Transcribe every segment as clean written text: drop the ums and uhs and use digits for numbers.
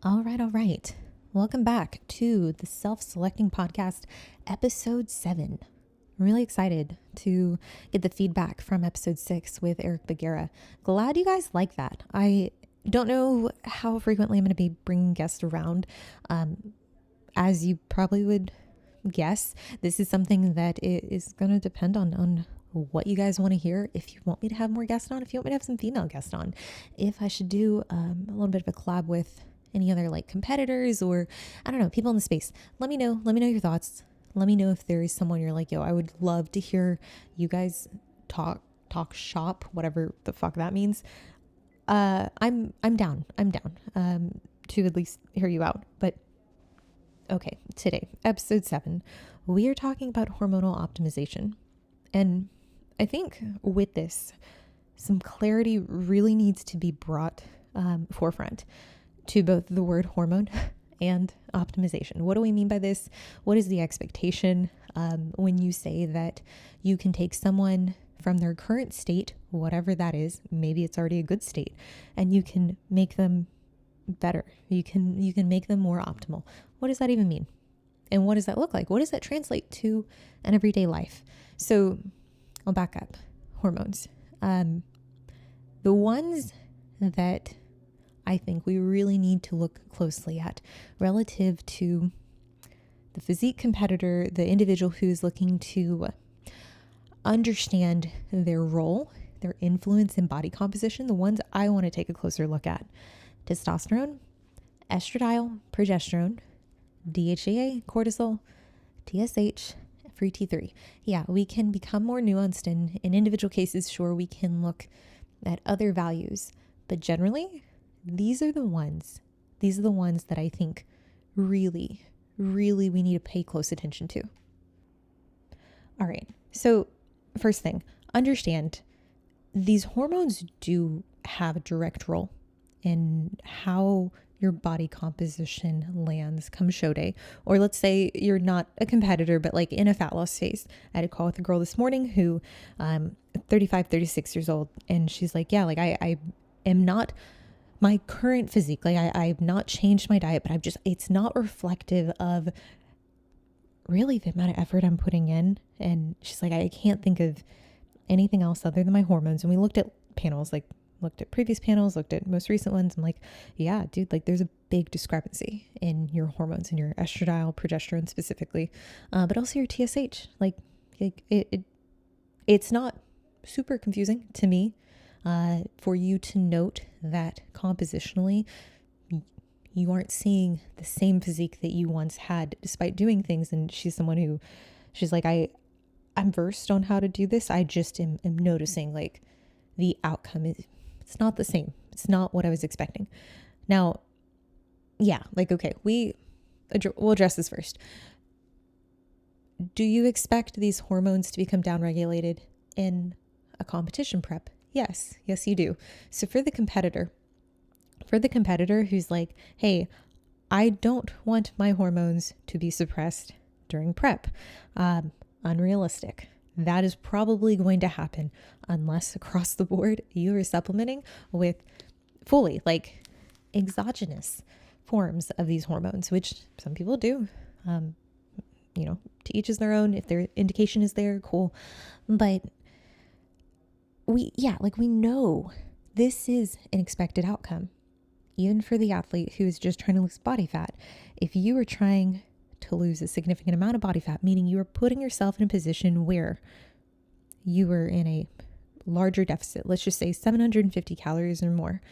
All right, all right. Welcome back to the Self-Selecting Podcast, episode 7. I'm really excited to get the feedback from episode 6 with Eric Bagheera. Glad you guys like that. I don't know how frequently I'm going to be bringing guests around. As you probably would guess, this is something that is going to depend on what you guys want to hear. If you want me to have more guests on, if you want me to have some female guests on, if I should do a little bit of a collab with any other like competitors or I don't know, people in the space. Let me know your thoughts. Let me know if there is someone you're like, yo, I would love to hear you guys talk shop, whatever the fuck that means. I'm down to at least hear you out. But okay, today, episode 7, we are talking about hormonal optimization. And I think with this, some clarity really needs to be brought forefront to both the word hormone and optimization. What do we mean by this? What is the expectation when you say that you can take someone from their current state, whatever that is, maybe it's already a good state, and you can make them better. You can make them more optimal. What does that even mean? And what does that look like? What does that translate to an everyday life? So I'll back up. Hormones. The ones that I think we really need to look closely at relative to the physique competitor, the individual who's looking to understand their role, their influence in body composition, the ones I want to take a closer look at. Testosterone, estradiol, progesterone, DHEA, cortisol, TSH, free T3. Yeah, we can become more nuanced in individual cases. Sure, we can look at other values, but generally, these are the ones that I think really we need to pay close attention to. All right. So first thing, understand these hormones do have a direct role in how your body composition lands come show day. Or let's say you're not a competitor, but like in a fat loss phase. I had a call with a girl this morning who 35, 36 years old. And she's like, yeah, like I am not my current physique. Like I've not changed my diet, but it's not reflective of really the amount of effort I'm putting in. And she's like, I can't think of anything else other than my hormones. And we looked at panels, like looked at previous panels, looked at most recent ones. I'm like, yeah, dude, like there's a big discrepancy in your hormones, in your estradiol, progesterone specifically, but also your TSH. Like it's not super confusing to me for you to note that compositionally you aren't seeing the same physique that you once had despite doing things. And she's someone who, she's like, I'm versed on how to do this. I just am noticing like the outcome it's not the same. It's not what I was expecting. Now, yeah, like, okay, we'll address this first. Do you expect these hormones to become downregulated in a competition prep? Yes, you do. So for the competitor who's like, hey, I don't want my hormones to be suppressed during prep, unrealistic. That is probably going to happen unless across the board you are supplementing with fully like exogenous forms of these hormones, which some people do. To each is their own. If their indication is there, cool. But we know this is an expected outcome, even for the athlete who is just trying to lose body fat. If you are trying to lose a significant amount of body fat, meaning you are putting yourself in a position where you are in a larger deficit, let's just say 750 calories or more.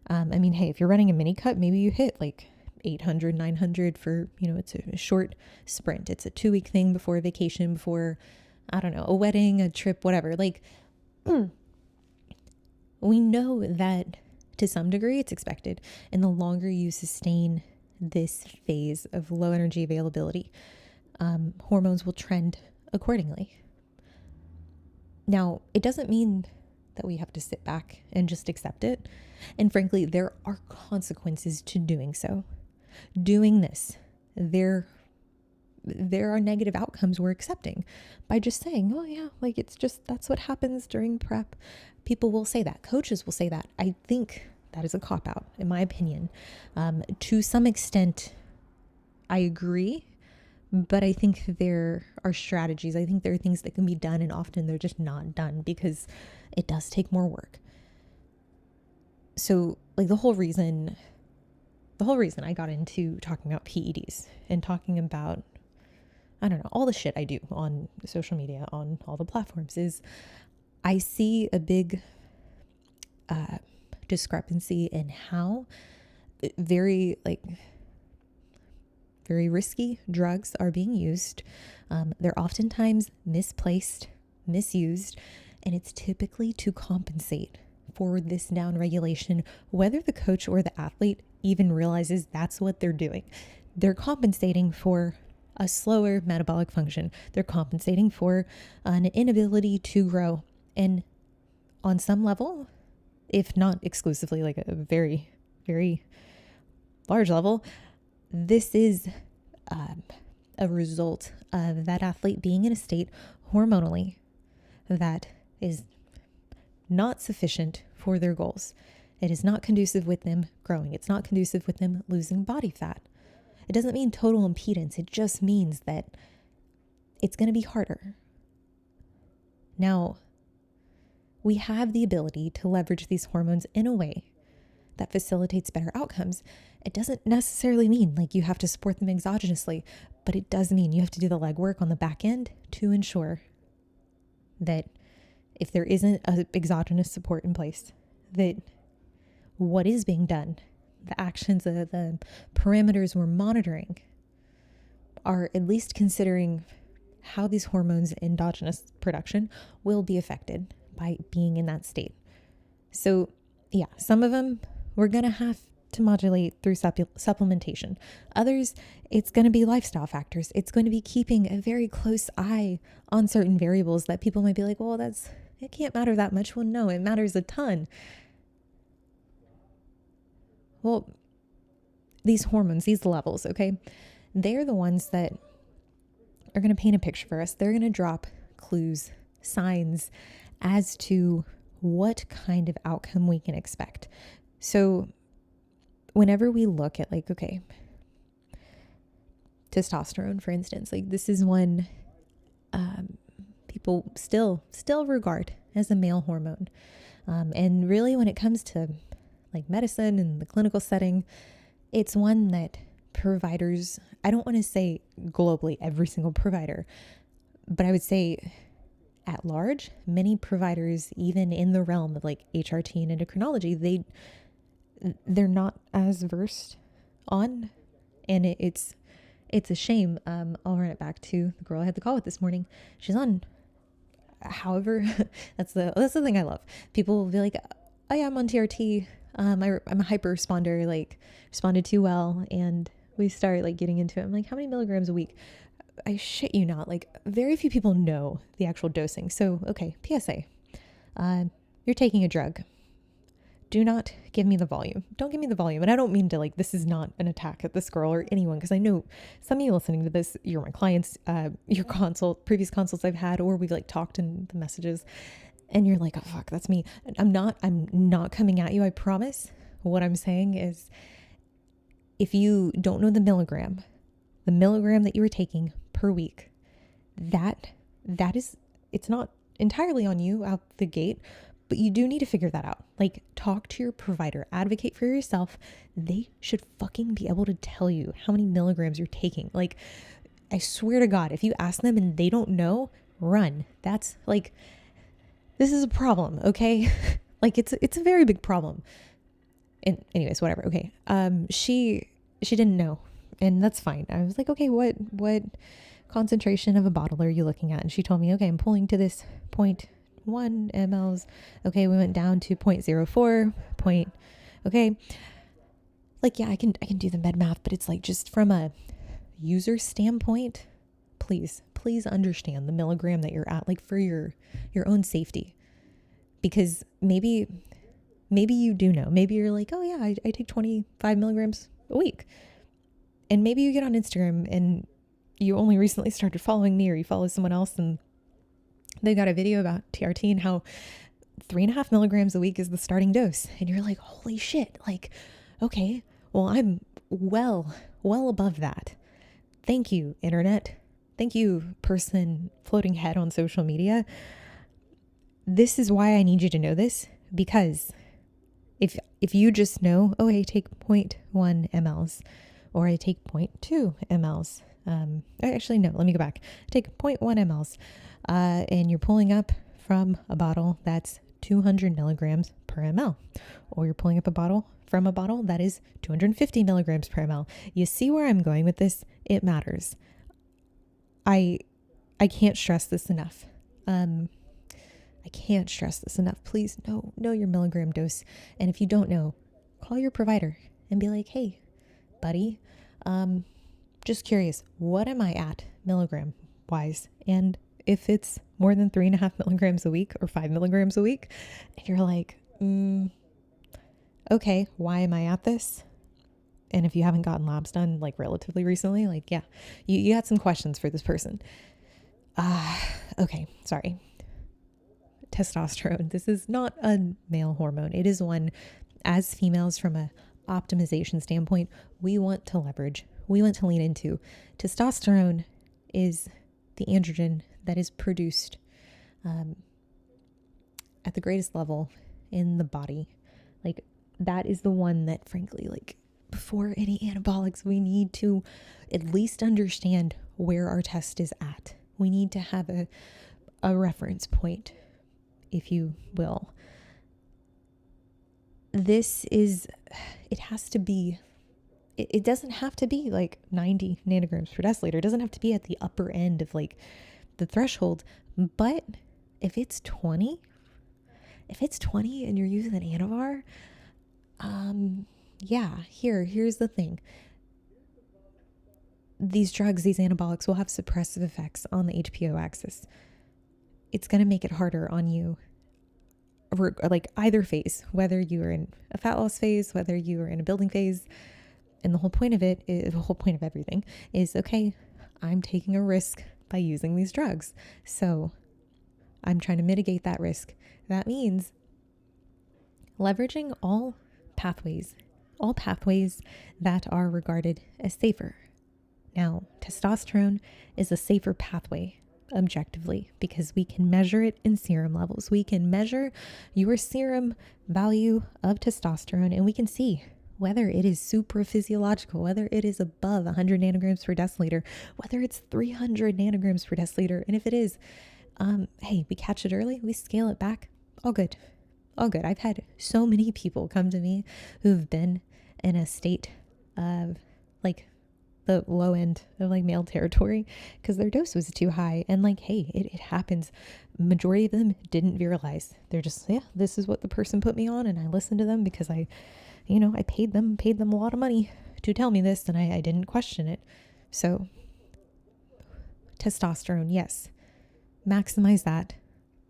Hey, if you're running a mini cut, maybe you hit like 800, 900 for, it's a short sprint. It's a 2-week thing before a vacation, before, I don't know, a wedding, a trip, whatever. Like, we know that to some degree it's expected. And the longer you sustain this phase of low energy availability, hormones will trend accordingly. Now, it doesn't mean that we have to sit back and just accept it. And frankly, there are consequences to doing so. Doing this, there are negative outcomes we're accepting by just saying, oh yeah, like it's just, that's what happens during prep. People will say that. Coaches will say that. I think That is a cop-out, in my opinion. To some extent, I agree, but I think there are strategies. I think there are things that can be done, and often they're just not done because it does take more work. So like the whole reason I got into talking about PEDs and talking about, I don't know, all the shit I do on social media, on all the platforms, is I see a big discrepancy in how very risky drugs are being used. They're oftentimes misplaced, misused, and it's typically to compensate for this down regulation, whether the coach or the athlete even realizes that's what they're doing. They're compensating for a slower metabolic function. They're compensating for an inability to grow. And on some level, if not exclusively, like a very, very large level, this is a result of that athlete being in a state hormonally that is not sufficient for their goals. It is not conducive with them growing. It's not conducive with them losing body fat. It doesn't mean total impedance. It just means that it's going to be harder. Now, we have the ability to leverage these hormones in a way that facilitates better outcomes. It doesn't necessarily mean like you have to support them exogenously, but it does mean you have to do the legwork on the back end to ensure that if there isn't an exogenous support in place, that what is being done, the actions, the parameters we're monitoring are at least considering how these hormones' endogenous production will be affected by being in that state. So yeah, some of them we're going to have to modulate through supplementation. Others, it's going to be lifestyle factors. It's going to be keeping a very close eye on certain variables that people might be like, well, it can't matter that much. Well, no, it matters a ton. Well, these hormones, these levels, okay, they're the ones that are going to paint a picture for us. They're going to drop clues, signs as to what kind of outcome we can expect. So whenever we look at like, okay, testosterone, for instance, like this is one people still regard as a male hormone. And really when it comes to like medicine and the clinical setting, it's one that providers, I don't want to say globally every single provider, but I would say at large, many providers, even in the realm of like HRT and endocrinology, they're not as versed on, and it's a shame. I'll run it back to the girl I had the call with this morning. She's on, however, that's the thing I love. People will be like, oh yeah, I'm on TRT. I'm a hyper responder, like responded too well. And we start like getting into it. I'm like, how many milligrams a week? I shit you not. Like very few people know the actual dosing. So, okay, PSA, you're taking a drug. Do not give me the volume. Don't give me the volume. And I don't mean to like, this is not an attack at this girl or anyone, because I know some of you listening to this, you're my clients, your previous consults I've had, or we've like talked in the messages and you're like, oh fuck, that's me. I'm not coming at you. I promise. What I'm saying is if you don't know the milligram that you were taking per week, that is, it's not entirely on you out the gate, but you do need to figure that out. Like talk to your provider, advocate for yourself. They should fucking be able to tell you how many milligrams you're taking. Like I swear to God, if you ask them and they don't know, run. That's like, this is a problem. Okay. Like it's a very big problem. And anyways, whatever. Okay. She didn't know, and that's fine. I was like, okay, what concentration of a bottle are you looking at? And she told me, okay, I'm pulling to this 0.1 mLs. Okay. We went down to 0.04 okay. Like, yeah, I can do the med math, but it's like, just from a user standpoint, please understand the milligram that you're at, like for your own safety, because maybe you do know, maybe you're like, oh yeah, I take 25 milligrams a week. And maybe you get on Instagram and you only recently started following me, or you follow someone else and they got a video about TRT and how 3.5 milligrams a week is the starting dose. And you're like, holy shit. Like, okay, well, I'm well above that. Thank you, internet. Thank you, person floating head on social media. This is why I need you to know this, because if you just know, oh, I take 0.1 mLs or I take 0.2 mLs. Actually, no, let me go back. I take 0.1 mLs and you're pulling up from a bottle that's 200 milligrams per ml, or you're pulling up a bottle from a bottle that is 250 milligrams per ml. You see where I'm going with this? It matters. I can't stress this enough. I can't stress this enough. Please know your milligram dose. And if you don't know, call your provider and be like, hey, buddy, just curious, what am I at milligram wise? And if it's more than 3.5 milligrams a week or 5 milligrams a week, and you're like, okay, why am I at this? And if you haven't gotten labs done like relatively recently, like, yeah, you had some questions for this person. Okay, sorry. Testosterone. This is not a male hormone. It is one, as females, from a optimization standpoint, we want to leverage, we want to lean into. Testosterone is the androgen that is produced at the greatest level in the body. Like, that is the one that, frankly, like, before any anabolics, we need to at least understand where our test is at. We need to have a reference point, if you will. This is, it has to be, it doesn't have to be like 90 nanograms per deciliter. It doesn't have to be at the upper end of like the threshold. But if it's 20 and you're using an Anavar, here's the thing. These drugs, these anabolics will have suppressive effects on the HPO axis. It's going to make it harder on you, like either phase, whether you're in a fat loss phase, whether you are in a building phase. And the whole point of it, the whole point of everything is, okay, I'm taking a risk by using these drugs. So I'm trying to mitigate that risk. That means leveraging all pathways that are regarded as safer. Now, testosterone is a safer pathway objectively because we can measure it in serum levels. We can measure your serum value of testosterone and we can see whether it is supraphysiological, whether it is above 100 nanograms per deciliter, whether it's 300 nanograms per deciliter. And if it is, hey, we catch it early, we scale it back, all good. I've had so many people come to me who've been in a state of like the low end of like male territory because their dose was too high. And like, hey, it happens. Majority of them didn't viralize. They're just, yeah, this is what the person put me on. And I listened to them because I paid them a lot of money to tell me this and I didn't question it. So testosterone, yes, maximize that.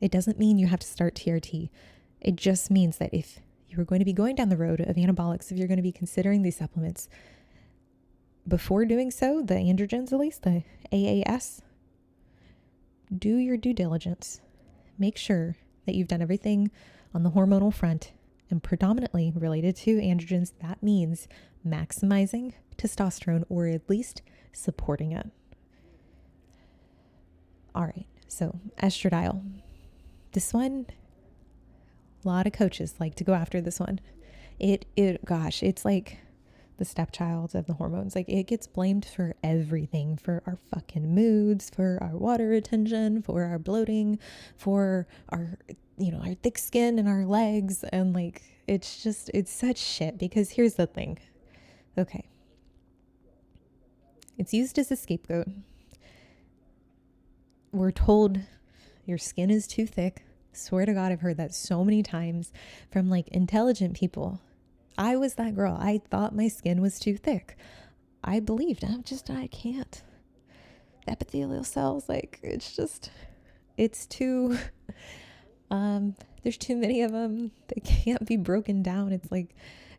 It doesn't mean you have to start TRT. It just means that if you're going to be going down the road of anabolics, if you're going to be considering these supplements, before doing so, the androgens, at least the AAS, do your due diligence. Make sure that you've done everything on the hormonal front and predominantly related to androgens. That means maximizing testosterone or at least supporting it. All right, so estradiol. This one, a lot of coaches like to go after this one. It's like the stepchild of the hormones. Like, it gets blamed for everything, for our fucking moods, for our water retention, for our bloating, for our thick skin and our legs. And like, it's such shit because here's the thing. Okay. It's used as a scapegoat. We're told your skin is too thick. Swear to God, I've heard that so many times from like intelligent people. I was that girl. I thought my skin was too thick. I believed. I can't. The epithelial cells, like, it's too, there's too many of them. They can't be broken down. It's like,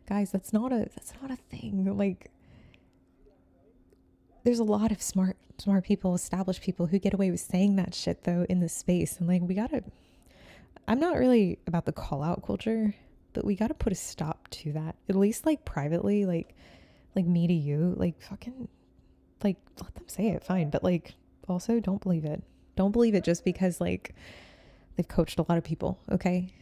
guys, that's not a thing. Like, there's a lot of smart people, established people who get away with saying that shit though in this space. And like, I'm not really about the call out culture, but we got to put a stop to that. At least like privately, like me to you, like fucking, like let them say it, fine. But like also don't believe it. Don't believe it just because like they've coached a lot of people. Okay.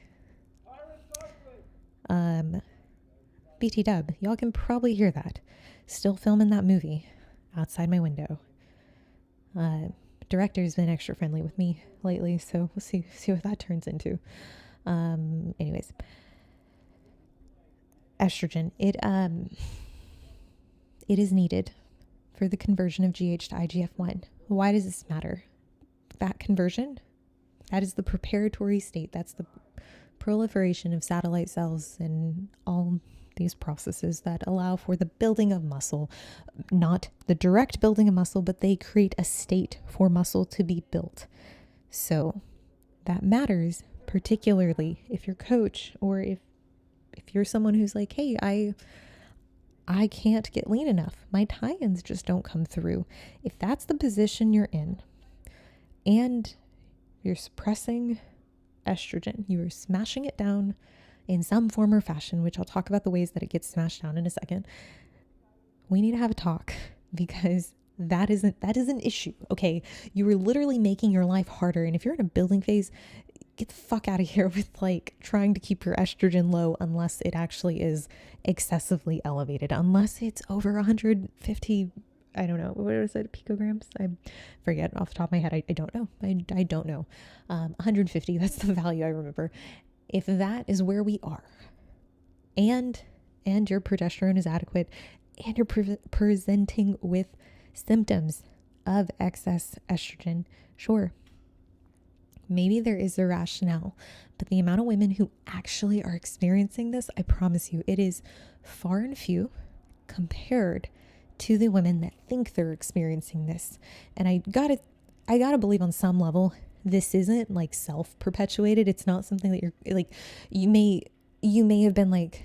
BT dub, y'all can probably hear that. Still filming that movie outside my window. Director's been extra friendly with me lately, so we'll see what that turns into. Anyways, estrogen, it is needed for the conversion of GH to IGF-1. Why does this matter? That conversion, that is the preparatory state. That's the proliferation of satellite cells and all these processes that allow for the building of muscle. Not the direct building of muscle, but they create a state for muscle to be built. So that matters, particularly if your coach or if you're someone who's like, hey, I can't get lean enough. My tie-ins just don't come through. If that's the position you're in and you're suppressing estrogen, you are smashing it down in some form or fashion, which I'll talk about the ways that it gets smashed down in a second. We need to have a talk because that is an issue. Okay. You are literally making your life harder. And if you're in a building phase, get the fuck out of here with like trying to keep your estrogen low unless it actually is excessively elevated, unless it's over 150. I don't know. What is it? Picograms? I forget off the top of my head. I don't know. I don't know. 150. That's the value I remember. If that is where we are and your progesterone is adequate and you're presenting with symptoms of excess estrogen, sure, maybe there is a rationale, but the amount of women who actually are experiencing this, I promise you, it is far and few compared to the women that think they're experiencing this. And I gotta believe on some level, this isn't like self-perpetuated. It's not something that you're like, you may have been like,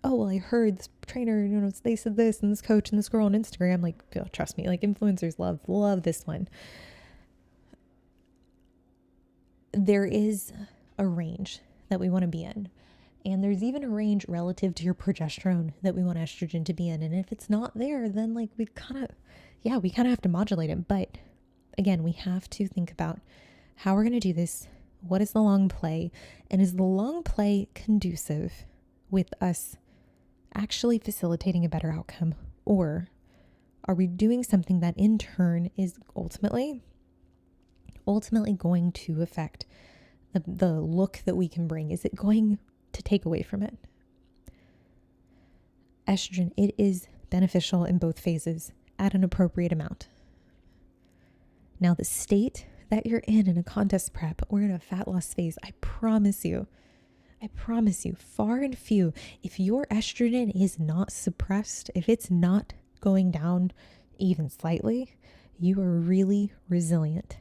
oh, well, I heard this trainer, they said this and this coach and this girl on Instagram, like, oh, trust me, like influencers love this one. There is a range that we want to be in. And there's even a range relative to your progesterone that we want estrogen to be in. And if it's not there, then like we kind of have to modulate it. But again, we have to think about how we're going to do this. What is the long play? And is the long play conducive with us actually facilitating a better outcome? Or are we doing something that in turn is ultimately going to affect the look that we can bring? Is it going to take away from it? Estrogen, it is beneficial in both phases at an appropriate amount. Now, the state that you're in a contest prep or in a fat loss phase, I promise you, far and few, if your estrogen is not suppressed, if it's not going down even slightly, you are really resilient.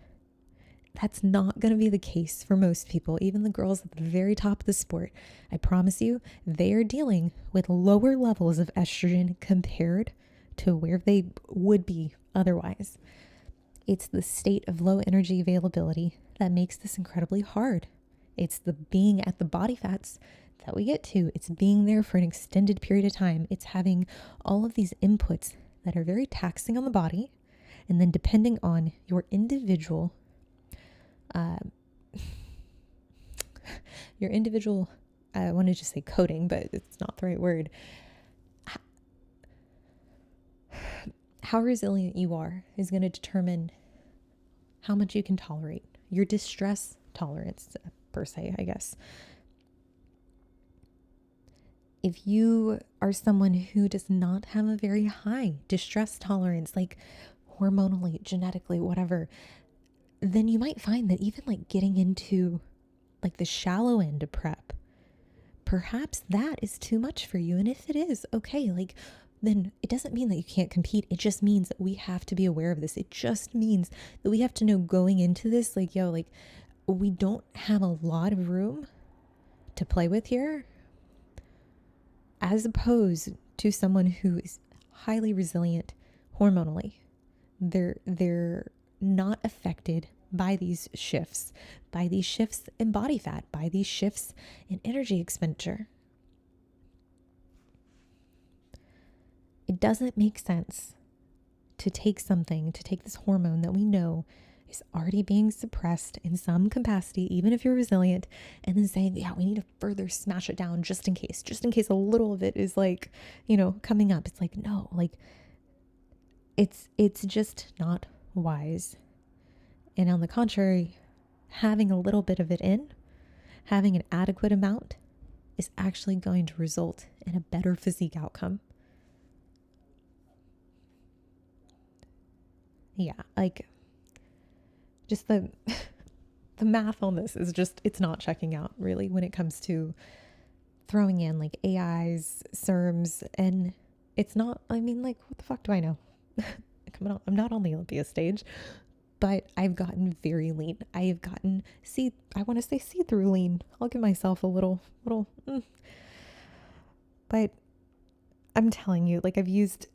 That's not going to be the case for most people, even the girls at the very top of the sport. I promise you, they are dealing with lower levels of estrogen compared to where they would be otherwise. It's the state of low energy availability that makes this incredibly hard. It's the being at the body fats that we get to. It's being there for an extended period of time. It's having all of these inputs that are very taxing on the body. And then depending on your individual I want to just say coding, but it's not the right word. How resilient you are is going to determine how much you can tolerate. Your distress tolerance, per se, I guess. If you are someone who does not have a very high distress tolerance, like hormonally, genetically, whatever, then you might find that even like getting into like the shallow end of prep, perhaps that is too much for you. And if it is, okay, like then it doesn't mean that you can't compete. It just means that we have to be aware of this. It just means that we have to know going into this, like, yo, like we don't have a lot of room to play with here, as opposed to someone who is highly resilient hormonally. They're not affected by these shifts in body fat, by these shifts in energy expenditure. It doesn't make sense to take this hormone that we know is already being suppressed in some capacity, even if you're resilient, and then saying, yeah, we need to further smash it down just in case a little of it is like, coming up. It's like, no, like it's just not wise. And on the contrary, having a little bit of it in, having an adequate amount, is actually going to result in a better physique outcome. Yeah, like just the math on this is just, it's not checking out really when it comes to throwing in like AIs, serums, and it's not, I mean, like, what the fuck do I know? Come on, I'm not on the Olympia stage, but I've gotten very lean. I have gotten, I want to say see-through lean. I'll give myself a little, but I'm telling you, like I've used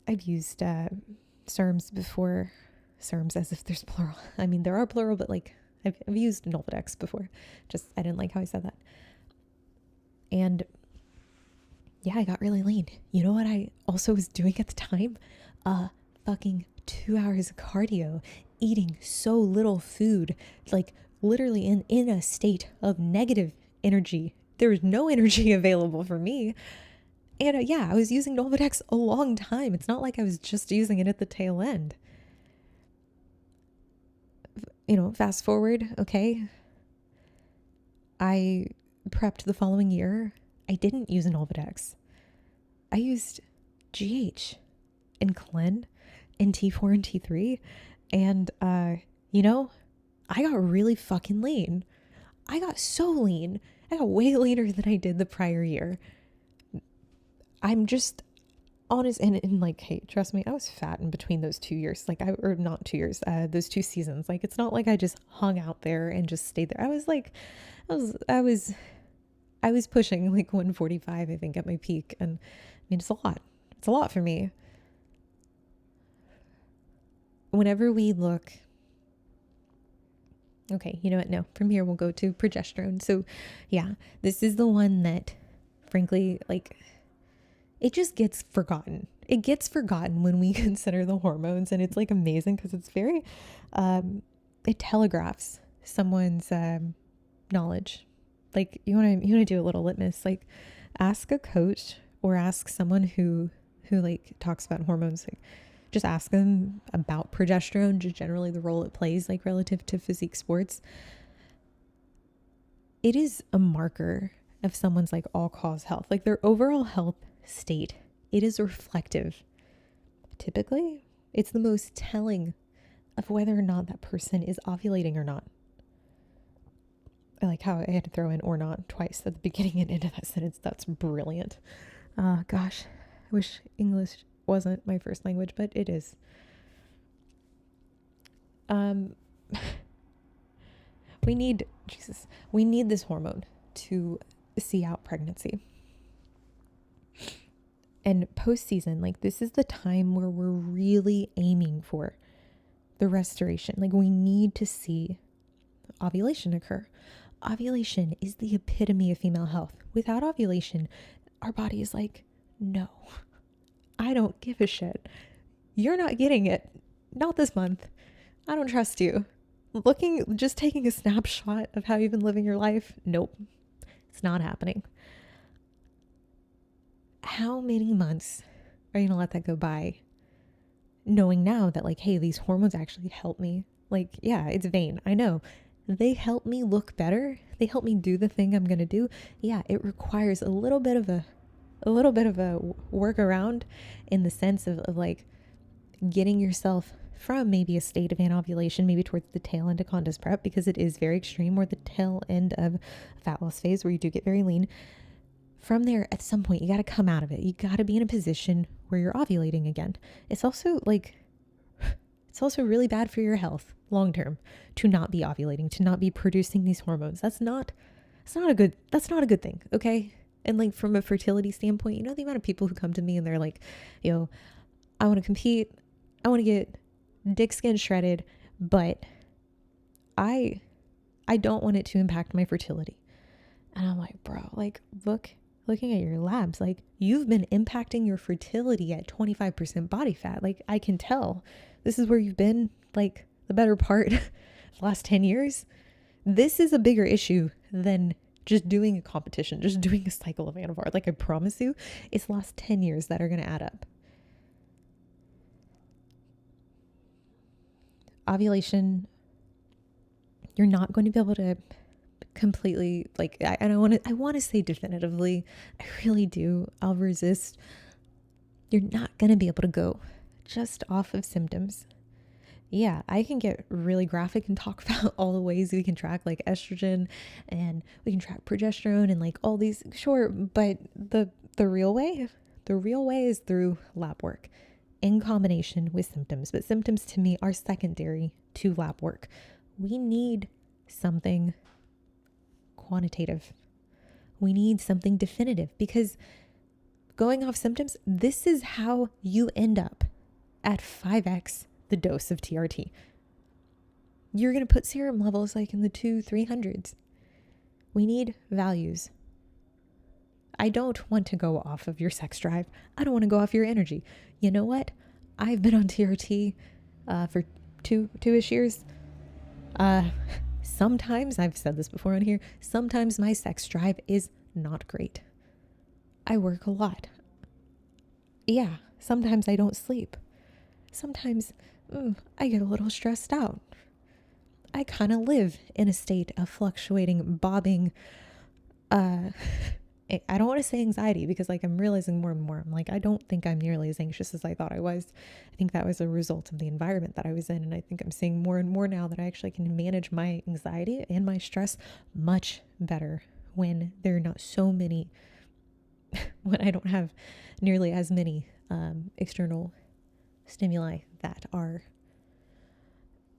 serums before. Serums as if there's plural. I mean, there are plural, but like I've used Nolvadex before. Just, I didn't like how I said that. And yeah, I got really lean. You know what I also was doing at the time? Fucking 2 hours of cardio, eating so little food, like literally in a state of negative energy. There was no energy available for me. And yeah, I was using Nolvadex a long time. It's not like I was just using it at the tail end. Fast forward, okay, I prepped the following year. I didn't use Nolvadex. I used GH and Clen and T4 and T3. And, I got really fucking lean. I got so lean. I got way leaner than I did the prior year. I'm just honest, and like, hey, trust me, I was fat in between those 2 years, or not 2 years, those 2 seasons. Like, it's not like I just hung out there and just stayed there. I was pushing like 145, I think, at my peak. And I mean, it's a lot for me. Whenever we look, okay, you know what? No, from here we'll go to progesterone. So yeah, this is the one that, frankly, like, it just gets forgotten. It gets forgotten when we consider the hormones, and it's like amazing because it's very, it telegraphs someone's knowledge. Like, you want to do a little litmus, like ask a coach or ask someone who like talks about hormones. Like, just ask them about progesterone, just generally the role it plays, like relative to physique sports. It is a marker of someone's like all-cause health, like their overall health state. It is reflective. Typically, it's the most telling of whether or not that person is ovulating or not. I like how I had to throw in or not twice at the beginning and end of that sentence. That's brilliant. Gosh, I wish English wasn't my first language, but it is. We need this hormone to see out pregnancy. And post-season, like, this is the time where we're really aiming for the restoration. Like, we need to see ovulation occur. Ovulation is the epitome of female health. Without ovulation, our body is like, no, I don't give a shit. You're not getting it. Not this month. I don't trust you. Just taking a snapshot of how you've been living your life. Nope. It's not happening. How many months are you going to let that go by, knowing now that, like, hey, these hormones actually help me? Like, yeah, it's vain. I know. They help me look better. They help me do the thing I'm going to do. Yeah, it requires a little bit of a workaround in the sense of like getting yourself from maybe a state of anovulation, maybe towards the tail end of contest prep, because it is very extreme, or the tail end of fat loss phase where you do get very lean. From there, at some point, you got to come out of it. You got to be in a position where you're ovulating again. It's also really bad for your health long term to not be ovulating, to not be producing these hormones. That's not a good thing. Okay. And like, from a fertility standpoint, the amount of people who come to me and they're like, I want to compete. I want to get dick skin shredded, but I don't want it to impact my fertility. And I'm like, bro, like looking at your labs, like you've been impacting your fertility at 25% body fat. Like I can tell this is where you've been like the better part of the last 10 years. This is a bigger issue than just doing a competition, just doing a cycle of Anavar. Like I promise you, it's the last 10 years that are going to add up. Ovulation, you're not going to be able to completely, like, I want to say definitively, I really do. I'll resist. You're not going to be able to go just off of symptoms. Yeah, I can get really graphic and talk about all the ways we can track like estrogen and we can track progesterone and like all these, sure, but the real way is through lab work in combination with symptoms. But symptoms to me are secondary to lab work. We need something quantitative. We need something definitive, because going off symptoms, this is how you end up at 5x the dose of TRT. You're going to put serum levels like in the 200-300s. We need values. I don't want to go off of your sex drive. I don't want to go off your energy. You know what? I've been on TRT for two-ish years. Sometimes, I've said this before on here, sometimes my sex drive is not great. I work a lot. Yeah, sometimes I don't sleep. Sometimes I get a little stressed out. I kind of live in a state of fluctuating, bobbing, I don't want to say anxiety, because like I'm realizing more and more, I'm like, I don't think I'm nearly as anxious as I thought I was. I think that was a result of the environment that I was in. And I think I'm seeing more and more now that I actually can manage my anxiety and my stress much better when there are not so many, when I don't have nearly as many external stimuli that are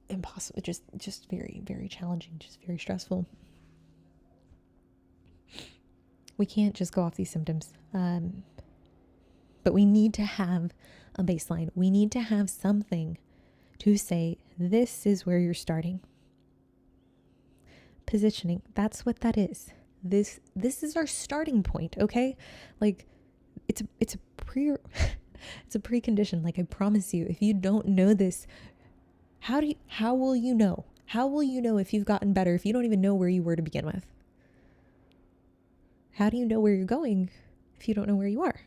impossible, just very, very challenging, just very stressful. We can't just go off these symptoms, but we need to have a baseline. We need to have something to say, this is where you're starting. Positioning, that's what that is. This is our starting point, okay? Like it's a precondition. Like I promise you, if you don't know this, how will you know? How will you know if you've gotten better if you don't even know where you were to begin with? How do you know where you're going if you don't know where you are?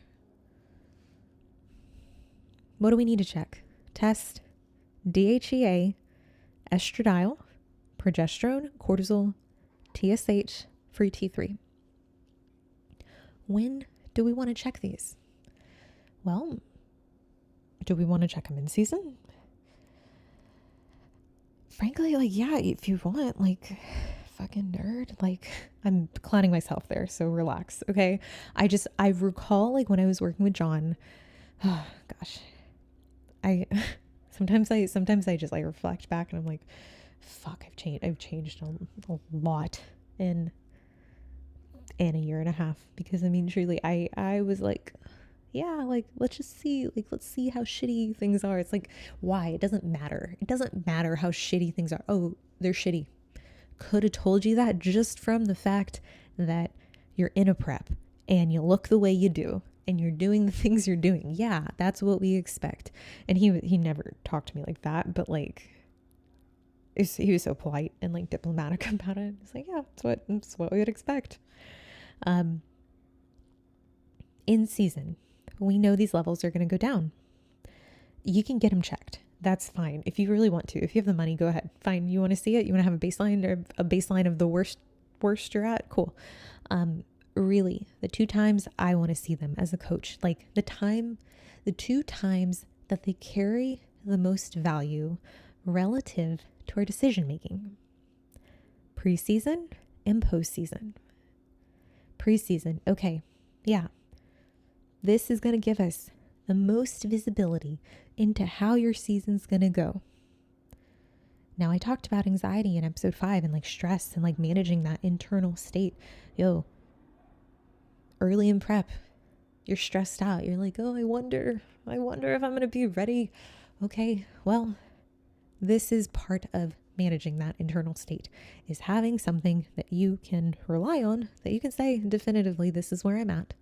What do we need to check? Test DHEA, estradiol, progesterone, cortisol, TSH, free T3. When do we want to check these? Well, do we want to check them in season? Frankly, like, yeah, if you want, like, fucking nerd, like, I'm clowning myself there, so relax, okay? I recall, like, when I was working with John, oh gosh, sometimes I just like reflect back and I'm like, fuck, I've changed a lot in a year and a half, because I mean, truly, I was like, yeah, like, let's see how shitty things are. It's like, why? It doesn't matter how shitty things are. Oh, they're shitty. Could have told you that just from the fact that you're in a prep and you look the way you do and you're doing the things you're doing. Yeah, that's what we expect. And he never talked to me like that, but like, he was so polite and like diplomatic about it. It's like, yeah, that's what we would expect. In season, we know these levels are going to go down. You can get them checked. That's fine. If you really want to, if you have the money, go ahead. Fine. You want to see it? You want to have a baseline of the worst you're at? Cool. Really, the 2 times I want to see them as a coach, like the 2 times that they carry the most value relative to our decision making. Preseason and postseason. Preseason. Okay. Yeah. This is going to give us the most visibility into how your season's going to go. Now, I talked about anxiety in episode 5 and like stress and like managing that internal state. Early in prep, you're stressed out. You're like, oh, I wonder if I'm going to be ready. Okay, well, this is part of managing that internal state is having something that you can rely on, that you can say definitively, this is where I'm at.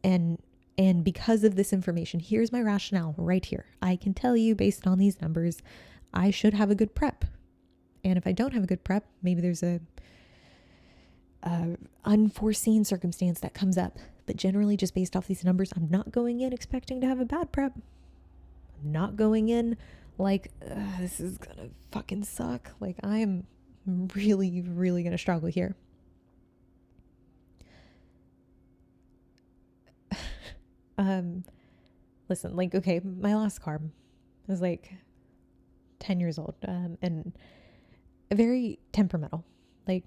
And because of this information, here's my rationale right here. I can tell you based on these numbers, I should have a good prep. And if I don't have a good prep, maybe there's a unforeseen circumstance that comes up. But generally, just based off these numbers, I'm not going in expecting to have a bad prep. I'm not going in like, this is gonna fucking suck. Like, I am really, really gonna struggle here. Listen, like, okay, my last car was like 10 years old, and very temperamental. Like,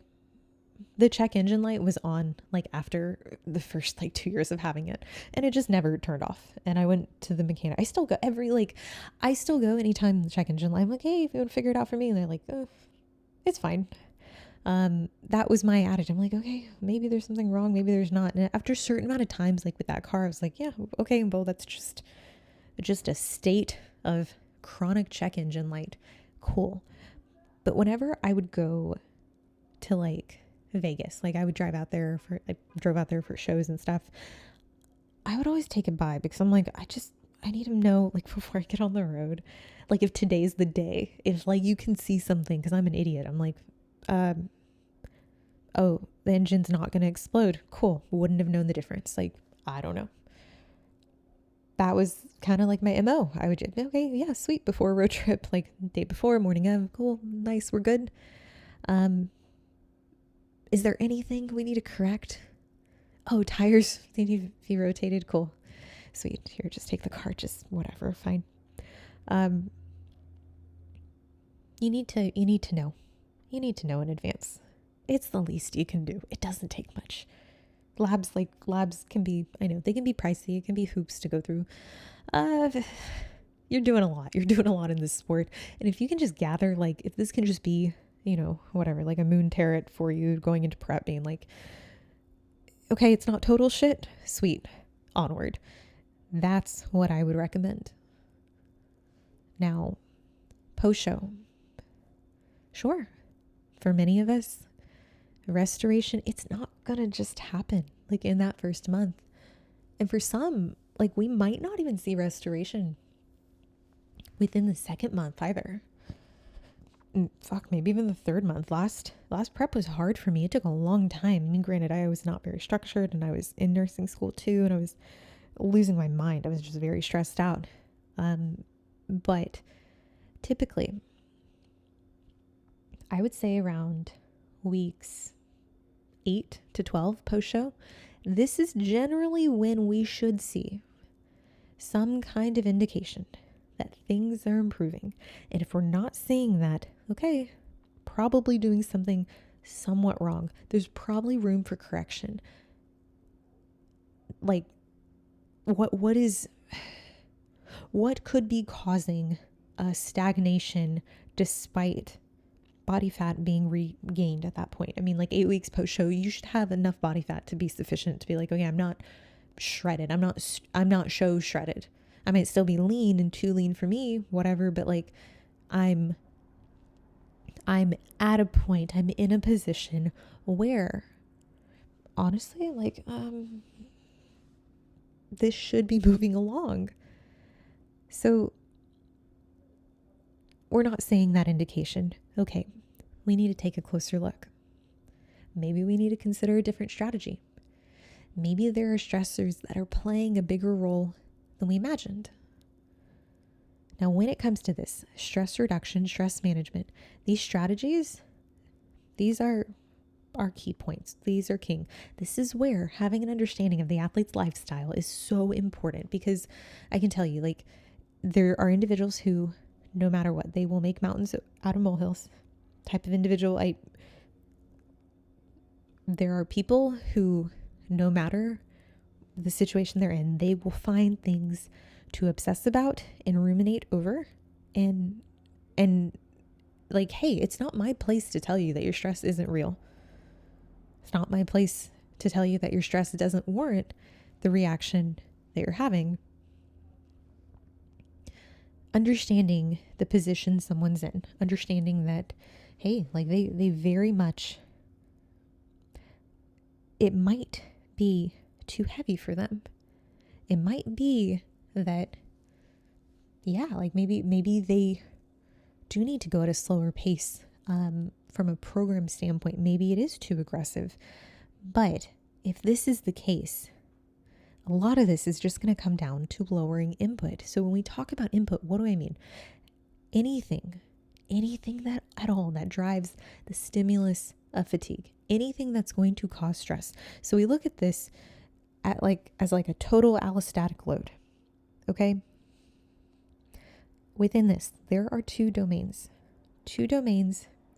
the check engine light was on like after the first like 2 years of having it, and it just never turned off. And I went to the mechanic. I still go anytime the check engine light. I'm like, hey, if you want to figure it out for me, and they're like, oh, it's fine. That was my attitude. I'm like, okay, maybe there's something wrong, maybe there's not. And after a certain amount of times, like with that car, I was like, yeah, okay, well, that's just a state of chronic check engine light. Cool. But whenever I would go to like Vegas, like I drove out there for shows and stuff, I would always take it by, because I'm like, I need to know, like, before I get on the road, like, if today's the day, if like you can see something, because I'm an idiot. I'm like, oh, the engine's not going to explode. Cool. Wouldn't have known the difference. Like, I don't know. That was kind of like my MO. I would just, okay, yeah, sweet. Before a road trip, like day before, morning of, cool, nice, we're good. Is there anything we need to correct? Oh, tires, they need to be rotated. Cool. Sweet. Here, just take the car, just whatever, fine. You need to know. You need to know in advance. It's the least you can do. It doesn't take much. Labs can be, I know, they can be pricey. It can be hoops to go through. You're doing a lot. You're doing a lot in this sport. And if you can just gather, like, if this can just be, you know, whatever, like a moon tarot for you going into prep, being like, okay, it's not total shit. Sweet. Onward. That's what I would recommend. Now, post-show. Sure. For many of us, restoration, it's not gonna just happen like in that first month. And for some, like, we might not even see restoration within the second month either. Maybe even the third month. Last prep was hard for me. It took a long time. I mean, granted, I was not very structured, and I was in nursing school too, and I was losing my mind. I was just very stressed out. But typically, I would say around weeks 8 to 12 post-show, this is generally when we should see some kind of indication that things are improving. And if we're not seeing that, okay, probably doing something somewhat wrong. There's probably room for correction. Like, what could be causing a stagnation despite body fat being regained at that point? I mean, like 8 weeks post-show, you should have enough body fat to be sufficient to be like, okay, I'm not shredded. I'm not show shredded. I might still be lean and too lean for me, whatever, but like I'm at a point, I'm in a position where honestly, like, this should be moving along. So we're not saying that indication. Okay, we need to take a closer look. Maybe we need to consider a different strategy. Maybe there are stressors that are playing a bigger role than we imagined. Now, when it comes to this, stress reduction, stress management, these strategies, these are our key points. These are king. This is where having an understanding of the athlete's lifestyle is so important, because I can tell you, like, there are individuals who, no matter what, they will make mountains out of molehills type of individual. There are people who, no matter the situation they're in, they will find things to obsess about and ruminate over, and like, hey, it's not my place to tell you that your stress isn't real. It's not my place to tell you that your stress doesn't warrant the reaction that you're having. understanding the position someone's in, understanding that, hey, like they very much, it might be too heavy for them. It might be that, yeah, like maybe they do need to go at a slower pace. From a program standpoint, maybe it is too aggressive. But if this is the case, a lot of this is just going to come down to lowering input. So when we talk about input, what do I mean? Anything that at all that drives the stimulus of fatigue, anything that's going to cause stress. So we look at this as a total allostatic load. Okay. Within this, there are two domains,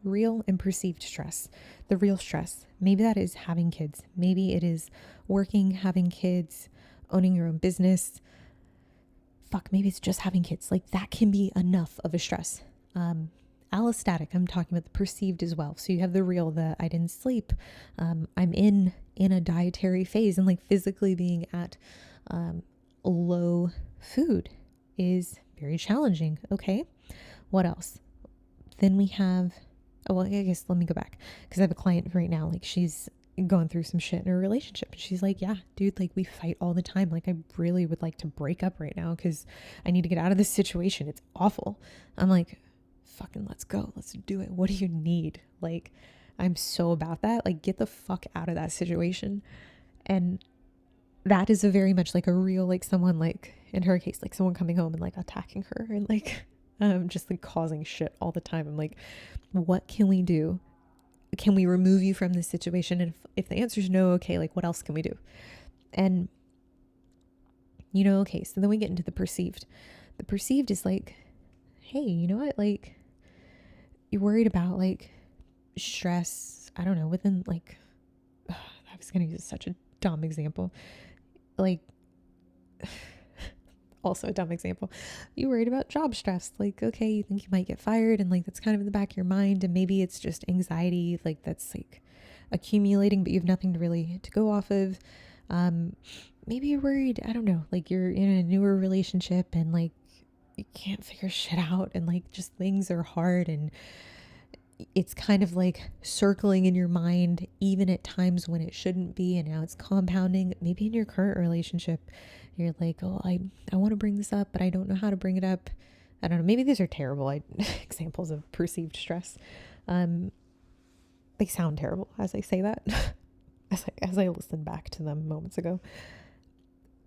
real and perceived stress. The real stress, maybe that is having kids. Maybe it is working, having kids, owning your own business. Maybe it's just having kids. Like that can be enough of a stress. Allostatic, I'm talking about the perceived as well. So you have the real, the I didn't sleep. I'm in a dietary phase, and like physically being at low food is very challenging. Okay. What else? Then we have, I guess let me go back, because I have a client right now, like she's going through some shit in her relationship. She's like, yeah, dude, like we fight all the time. Like I really would like to break up right now because I need to get out of this situation. It's awful. I'm like, fucking let's go. Let's do it. What do you need? Like, I'm so about that. Like, get the fuck out of that situation. And that is a very much like a real, like someone, like in her case, like someone coming home and like attacking her and like just like causing shit all the time. I'm like, what can we do? Can we remove you from this situation? And if the answer is no, okay, like what else can we do? And okay, so then we get into the perceived. The perceived is like, hey, you know what? Like you're worried about like stress. I don't know, within like, I was going to use such a dumb example. Like, also a dumb example. You worried about job stress. Like, okay, you think you might get fired and like, that's kind of in the back of your mind. And maybe it's just anxiety, like that's like accumulating, but you have nothing to go off of. Maybe you're worried. I don't know, like you're in a newer relationship and like you can't figure shit out and like just things are hard and it's kind of like circling in your mind, even at times when it shouldn't be. And now it's compounding. Maybe in your current relationship, you're like, oh, I want to bring this up, but I don't know how to bring it up. I don't know. Maybe these are terrible examples of perceived stress. They sound terrible as I say that, as I listen back to them moments ago.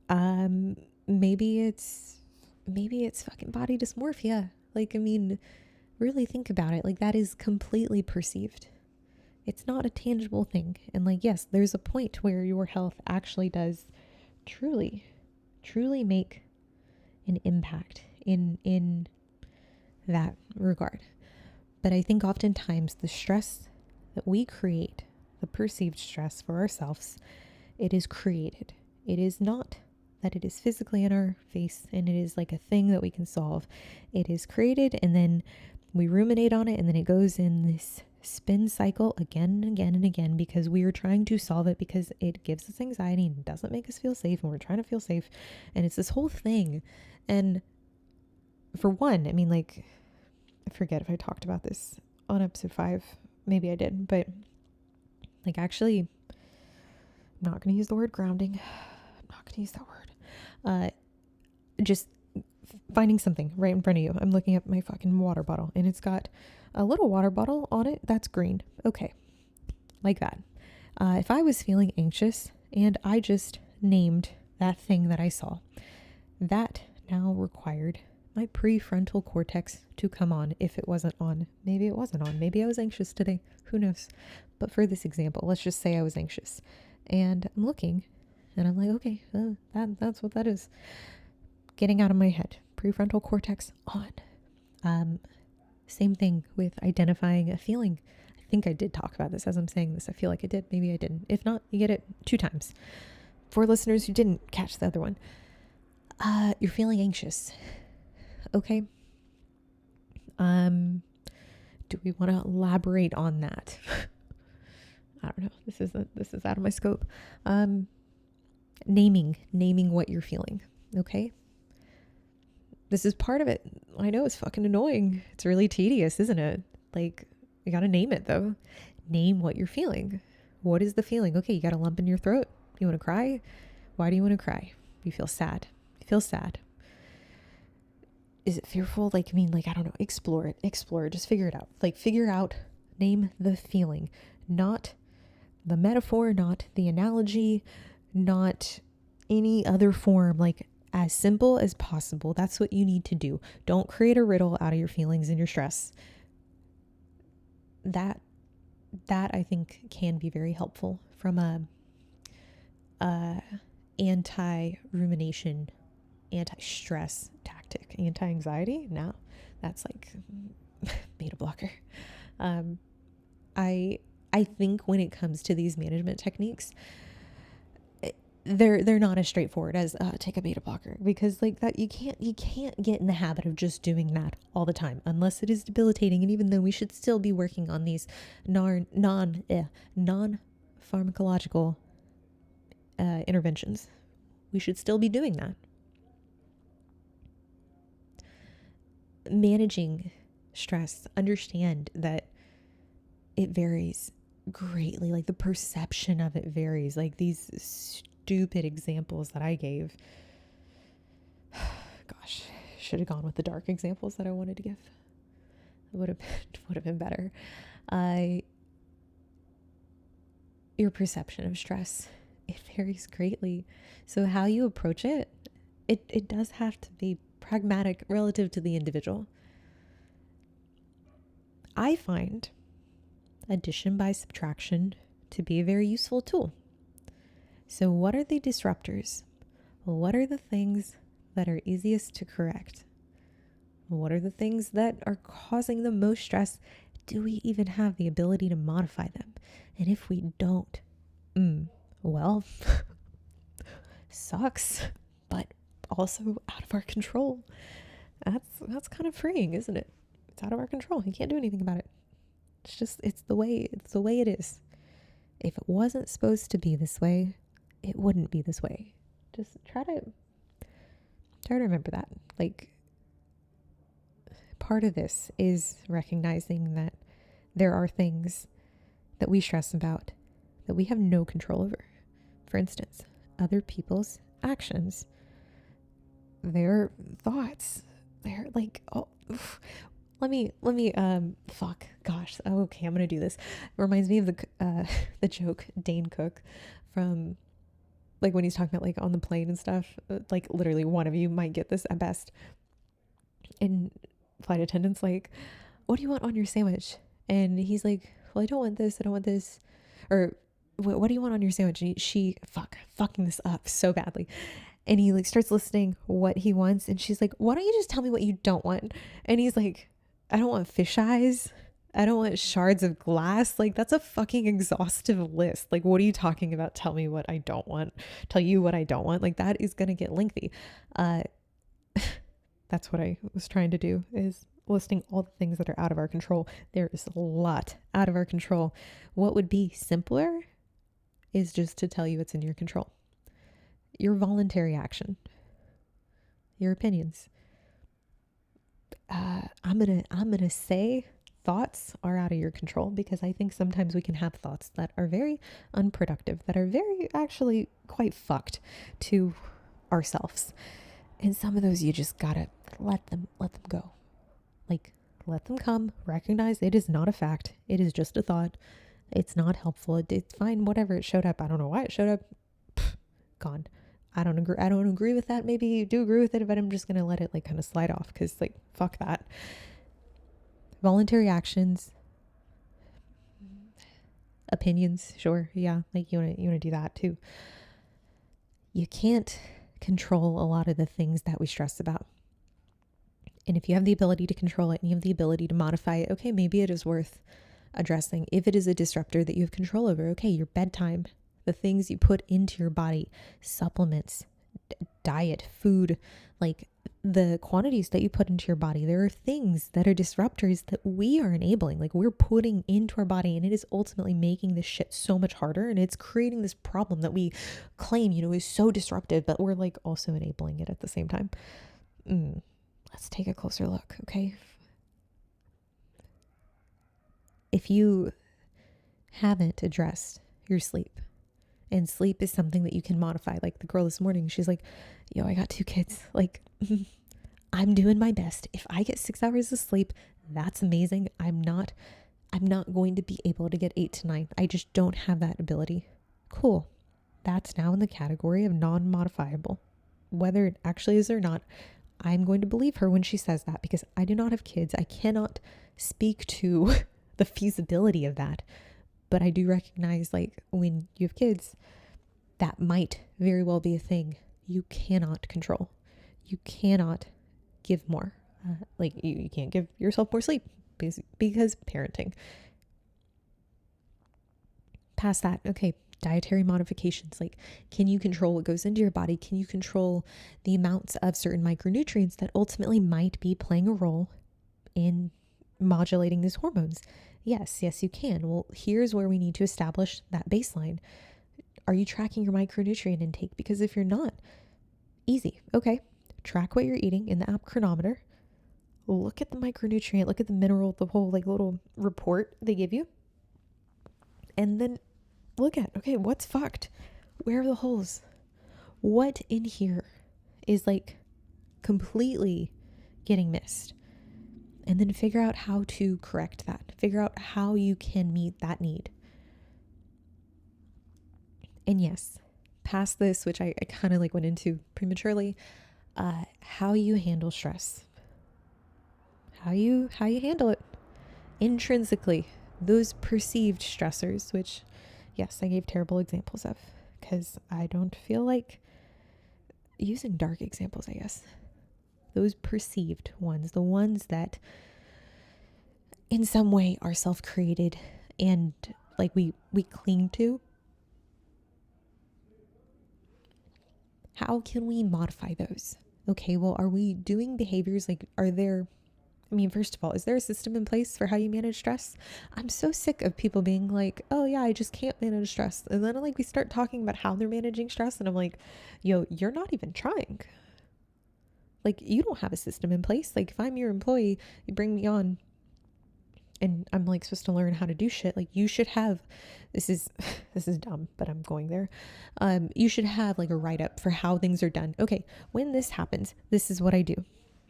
Maybe it's fucking body dysmorphia. Like, I mean, really think about it. Like that is completely perceived. It's not a tangible thing. And like, yes, there's a point where your health actually does truly make an impact in that regard. But I think oftentimes the stress that we create, the perceived stress for ourselves, it is created. It is not that it is physically in our face and it is like a thing that we can solve. It is created and then we ruminate on it and then it goes in this spin cycle again and again and again because we are trying to solve it because it gives us anxiety and doesn't make us feel safe and we're trying to feel safe. And it's this whole thing. And for one, I mean, like, I forget if I talked about this on episode 5. Maybe I did, but like actually, I'm not going to use the word grounding. I'm not going to use that word. Just finding something right in front of you. I'm looking at my fucking water bottle and it's got a little water bottle on it that's green. Okay. Like that. If I was feeling anxious and I just named that thing that I saw, that now required my prefrontal cortex to come on. If it wasn't on, maybe it wasn't on. Maybe I was anxious today. Who knows? But for this example, let's just say I was anxious and I'm looking and I'm like, okay, that's what that is. Getting out of my head, prefrontal cortex on. Same thing with identifying a feeling. I think I did talk about this as I'm saying this. I feel like I did. Maybe I didn't. If not, you get it 2 times. For listeners who didn't catch the other one, you're feeling anxious. Okay. Do we want to elaborate on that? I don't know. This is out of my scope. Naming what you're feeling. Okay. This is part of it. I know it's fucking annoying. It's really tedious, isn't it? Like, you got to name it though. Name what you're feeling. What is the feeling? Okay, you got a lump in your throat. You want to cry? Why do you want to cry? You feel sad. You feel sad. Is it fearful? Like, I mean, like, I don't know. Explore it. Just figure it out. Like, figure out, name the feeling, not the metaphor, not the analogy, not any other form. Like, as simple as possible. That's what you need to do. Don't create a riddle out of your feelings and your stress. That I think can be very helpful from a anti-rumination, anti-stress tactic. Anti-anxiety? No, that's like beta blocker. I think when it comes to these management techniques, they're not as straightforward as take a beta blocker, because like that you can't get in the habit of just doing that all the time unless it is debilitating. And even though we should still be working on these non-pharmacological interventions, we should still be doing that. Managing stress, understand that it varies greatly. Like the perception of it varies. Like these stupid examples that I gave. Gosh, should have gone with the dark examples that I wanted to give. It would have been better. Your perception of stress, it varies greatly. So how you approach it, it does have to be pragmatic relative to the individual. I find addition by subtraction to be a very useful tool. So what are the disruptors? What are the things that are easiest to correct? What are the things that are causing the most stress? Do we even have the ability to modify them? And if we don't, well, sucks, but also out of our control. That's kind of freeing, isn't it? It's out of our control. You can't do anything about it. It's the way it is. If it wasn't supposed to be this way, it wouldn't be this way. Just try to remember that. Like, part of this is recognizing that there are things that we stress about that we have no control over. For instance, other people's actions, their thoughts, they're like, let me fuck, gosh, okay, I'm gonna do this. It reminds me of the joke Dane Cook from, like, when he's talking about like on the plane and stuff, like literally one of you might get this at best. And flight attendant's like, what do you want on your sandwich? And he's like, well, I don't want this. Or what do you want on your sandwich? And she fucking this up so badly. And he like starts listing what he wants. And she's like, why don't you just tell me what you don't want? And he's like, I don't want fish eyes. I don't want shards of glass. Like, that's a fucking exhaustive list. Like, what are you talking about? Tell me what I don't want. Tell you what I don't want. Like, that is going to get lengthy. That's what I was trying to do, is listing all the things that are out of our control. There is a lot out of our control. What would be simpler is just to tell you it's in your control. Your voluntary action, your opinions. I'm gonna say thoughts are out of your control, because I think sometimes we can have thoughts that are very unproductive, that are very actually quite fucked to ourselves. And some of those you just gotta let them go. Like, let them come, recognize it is not a fact. It is just a thought. It's not helpful. It's fine. Whatever, it showed up. I don't know why it showed up. Gone. I don't agree with that. Maybe you do agree with it, but I'm just going to let it like kind of slide off, because like, fuck that. Voluntary actions, opinions. Sure. Yeah. Like you want to do that too. You can't control a lot of the things that we stress about. And if you have the ability to control it and you have the ability to modify it, okay, maybe it is worth addressing. If it is a disruptor that you have control over, okay, your bedtime, the things you put into your body, supplements, diet, food, like the quantities that you put into your body, there are things that are disruptors that we are enabling, like we're putting into our body, and it is ultimately making this shit so much harder, and it's creating this problem that we claim, is so disruptive, but we're like also enabling it at the same time. let's take a closer look, okay? If you haven't addressed your sleep, and sleep is something that you can modify, like the girl this morning, she's like, yo, I got 2 kids. Like, I'm doing my best. If I get 6 hours of sleep, that's amazing. I'm not going to be able to get 8 to 9. I just don't have that ability. Cool. That's now in the category of non-modifiable. Whether it actually is or not, I'm going to believe her when she says that, because I do not have kids. I cannot speak to the feasibility of that. But I do recognize, like, when you have kids, that might very well be a thing you cannot control. You cannot give more. Like, you can't give yourself more sleep because parenting. Past that, okay, dietary modifications. Like, can you control what goes into your body? Can you control the amounts of certain micronutrients that ultimately might be playing a role in modulating these hormones? Yes, you can. Well, here's where we need to establish that baseline. Are you tracking your micronutrient intake? Because if you're not, easy. Okay, track what you're eating in the app Chronometer. Look at the micronutrient, look at the mineral, the whole like little report they give you. And then look at, okay, what's fucked? Where are the holes? What in here is like completely getting missed? And then figure out how to correct that. Figure out how you can meet that need. And yes, past this, which I kind of like went into prematurely, how you handle stress. How you handle it intrinsically. Those perceived stressors, which, yes, I gave terrible examples of, because I don't feel like using dark examples, I guess. Those perceived ones, the ones that in some way are self-created and like we cling to. How can we modify those? Okay, well, are we doing behaviors like, first of all, is there a system in place for how you manage stress? I'm so sick of people being like, oh yeah, I just can't manage stress. And then like we start talking about how they're managing stress and I'm like, yo, you're not even trying. Like, you don't have a system in place. Like, if I'm your employee, you bring me on and I'm like supposed to learn how to do shit. Like, you should have, this is dumb, but I'm going there. You should have like a write-up for how things are done. Okay, when this happens, this is what I do.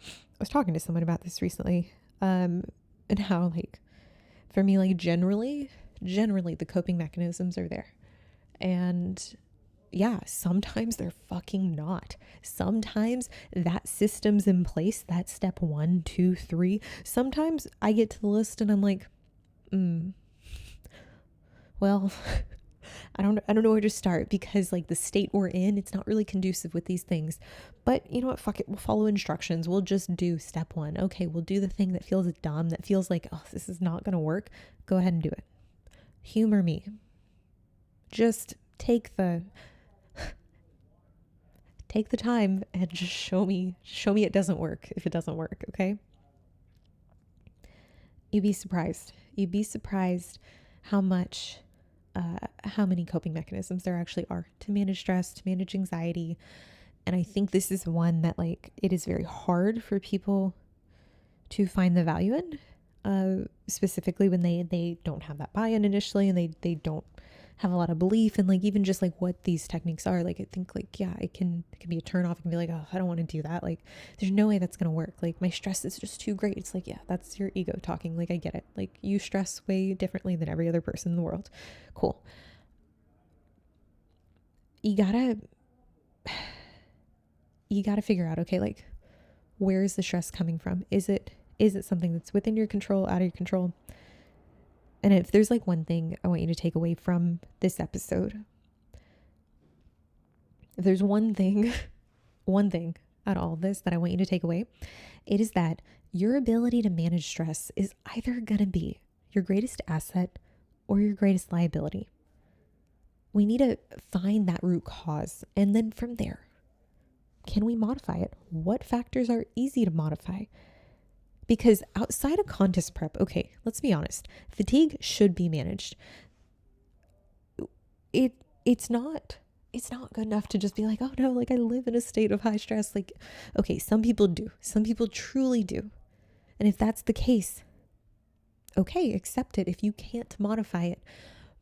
I was talking to someone about this recently, and how like, for me, like generally the coping mechanisms are there. And yeah, sometimes they're fucking not. Sometimes that system's in place, that step 1, 2, 3. Sometimes I get to the list and I'm like, well, I don't know where to start, because like the state we're in, it's not really conducive with these things. But you know what? Fuck it. We'll follow instructions. We'll just do step 1. Okay, we'll do the thing that feels dumb, that feels like, oh, this is not going to work. Go ahead and do it. Humor me. Just take the time and just show me it doesn't work if it doesn't work, okay? You'd be surprised how many coping mechanisms there actually are to manage stress, to manage anxiety. And I think this is one that like it is very hard for people to find the value in, specifically when they don't have that buy-in initially and they don't have a lot of belief in like even just like what these techniques are. Like, I think like, yeah, it can be a turn off. It can be like, oh, I don't want to do that. Like, there's no way that's going to work. Like, my stress is just too great. It's like, yeah, that's your ego talking. Like, I get it. Like, you stress way differently than every other person in the world. Cool. You gotta figure out, okay, like, where is the stress coming from? Is it something that's within your control, out of your control? And if there's like one thing I want you to take away from this episode, if there's one thing out of all this that I want you to take away, it is that your ability to manage stress is either going to be your greatest asset or your greatest liability. We need to find that root cause. And then from there, can we modify it? What factors are easy to modify? Because outside of contest prep, okay, let's be honest, fatigue should be managed. It's not it's not good enough to just be like, oh no, like I live in a state of high stress. Like, okay, some people do. Some people truly do. And if that's the case, okay, accept it if you can't modify it.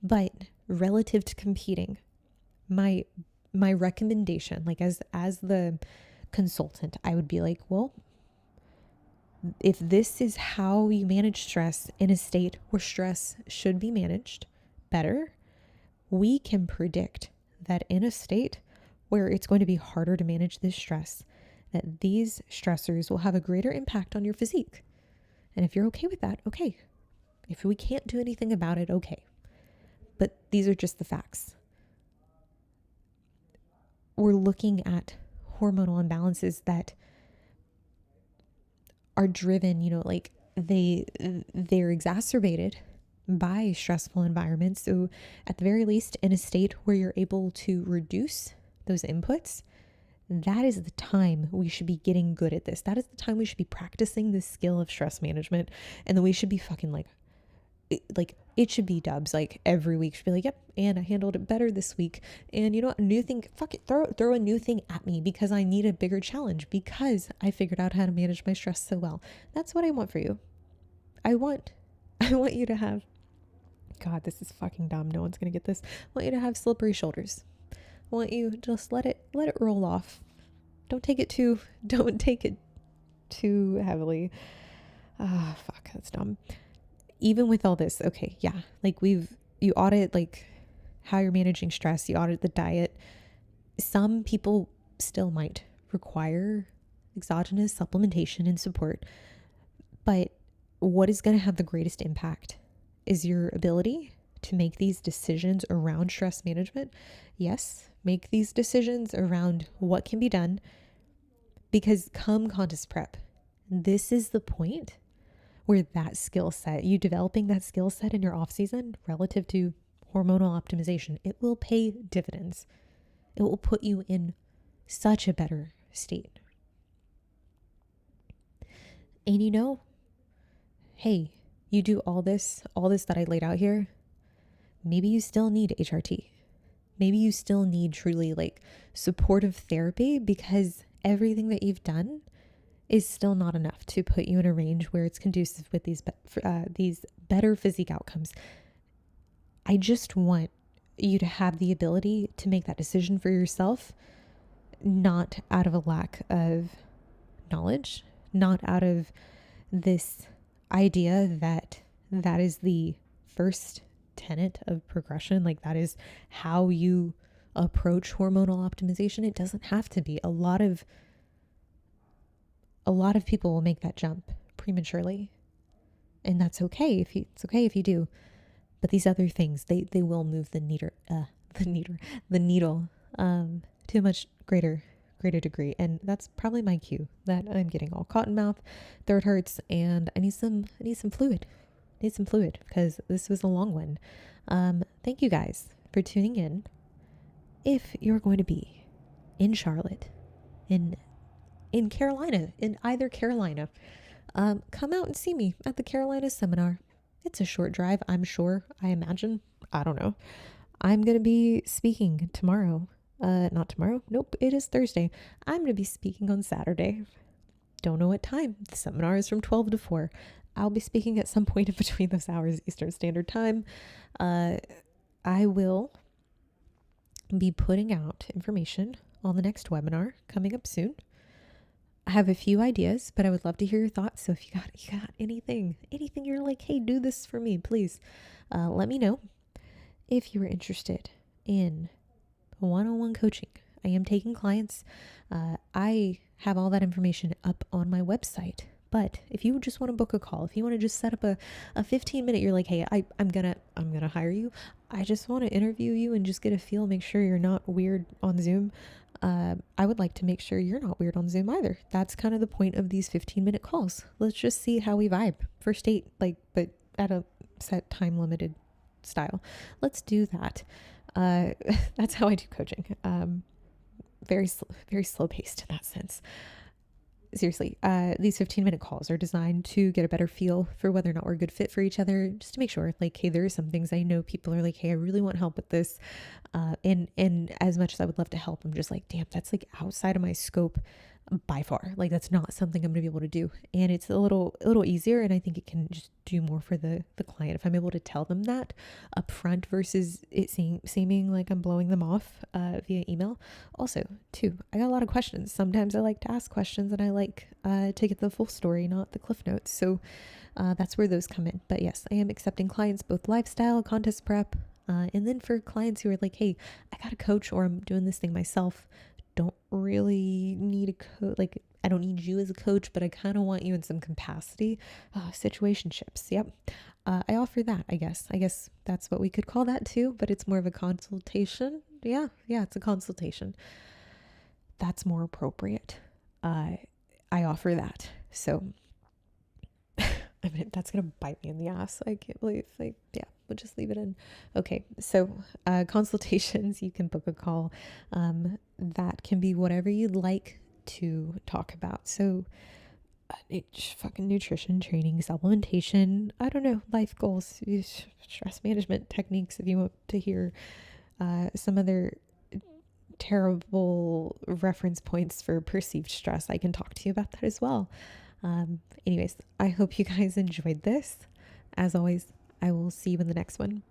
But relative to competing, my recommendation, like as the consultant, I would be like, well, if this is how you manage stress in a state where stress should be managed better, we can predict that in a state where it's going to be harder to manage this stress, that these stressors will have a greater impact on your physique. And if you're okay with that, okay. If we can't do anything about it, okay. But these are just the facts. We're looking at hormonal imbalances that are driven, like they're exacerbated by stressful environments. So at the very least, in a state where you're able to reduce those inputs, that is the time we should be getting good at this. That is the time we should be practicing this skill of stress management. And then we should be fucking like it should be dubs. Like every week should be like, yep, and I handled it better this week. And you know what, a new thing, fuck it, throw a new thing at me because I need a bigger challenge, because I figured out how to manage my stress so well. That's what I want for you. I want you to have, God, this is fucking dumb. No one's going to get this. I want you to have slippery shoulders. I want you to just let it roll off. Don't take it too heavily. Fuck, that's dumb. Even with all this, okay, yeah, like you audit like how you're managing stress, you audit the diet. Some people still might require exogenous supplementation and support, but what is going to have the greatest impact is your ability to make these decisions around stress management. Yes, make these decisions around what can be done, because come contest prep, this is the point where that skill set, you developing that skill set in your off season relative to hormonal optimization, it will pay dividends. It will put you in such a better state. And hey, you do all this that I laid out here, maybe you still need HRT. Maybe you still need truly like supportive therapy, because everything that you've done is still not enough to put you in a range where it's conducive with these better physique outcomes. I just want you to have the ability to make that decision for yourself, not out of a lack of knowledge, not out of this idea that is the first tenet of progression. Like that is how you approach hormonal optimization. It doesn't have to be. A lot of people will make that jump prematurely, and that's okay it's okay if you do. But these other things, they will move the needle to a much greater degree. And that's probably my cue that I'm getting all cotton mouth, throat hurts, and I need some fluid. Because this was a long one. Thank you guys for tuning in. If you're going to be in Charlotte, in Carolina, in either Carolina, come out and see me at the Carolina seminar. It's a short drive, I'm sure. I imagine. I don't know. I'm going to be speaking tomorrow. Not tomorrow. Nope, it is Thursday. I'm going to be speaking on Saturday. Don't know what time. The seminar is from 12 to 4. I'll be speaking at some point in between those hours, Eastern Standard Time. I will be putting out information on the next webinar coming up soon. I have a few ideas, but I would love to hear your thoughts. So if you got anything you're like, hey, do this for me, please let me know. If you are interested in one-on-one coaching, I am taking clients. I have all that information up on my website. But if you just want to book a call, if you want to just set up a 15-minute, you're like, hey, I'm gonna hire you. I just want to interview you and just get a feel, make sure you're not weird on Zoom. I would like to make sure you're not weird on Zoom either. That's kind of the point of these 15-minute calls. Let's just see how we vibe. First date, but at a set time limited style. Let's do that. That's how I do coaching. Very slow paced in that sense. seriously, these 15-minute calls are designed to get a better feel for whether or not we're a good fit for each other, just to make sure, like, hey, there are some things I know people are like, hey, I really want help with this. And as much as I would love to help, I'm just like, damn, that's like outside of my scope by far. Like, that's not something I'm gonna be able to do. And it's a little easier, and I think it can just do more for the client if I'm able to tell them that up front versus it seeming like I'm blowing them off via email. Also, too, I got a lot of questions. Sometimes I like to ask questions, and I like to get the full story, not the cliff notes. So that's where those come in. But yes, I am accepting clients, both lifestyle, contest prep, and then for clients who are like, hey, I got a coach, or I'm doing this thing myself, don't really need a coach. Like, I don't need you as a coach, but I kind of want you in some capacity. Situationships. Yep. I offer that, I guess. I guess that's what we could call that too, but it's more of a consultation. Yeah, it's a consultation. That's more appropriate. I offer that. So, I mean, that's going to bite me in the ass. I can't believe, like, yeah, we'll just leave it in. Okay. So, consultations, you can book a call. That can be whatever you'd like to talk about. So, fucking nutrition, training, supplementation, I don't know, life goals, stress management techniques. If you want to hear some other terrible reference points for perceived stress, I can talk to you about that as well. Anyways, I hope you guys enjoyed this. As always, I will see you in the next one.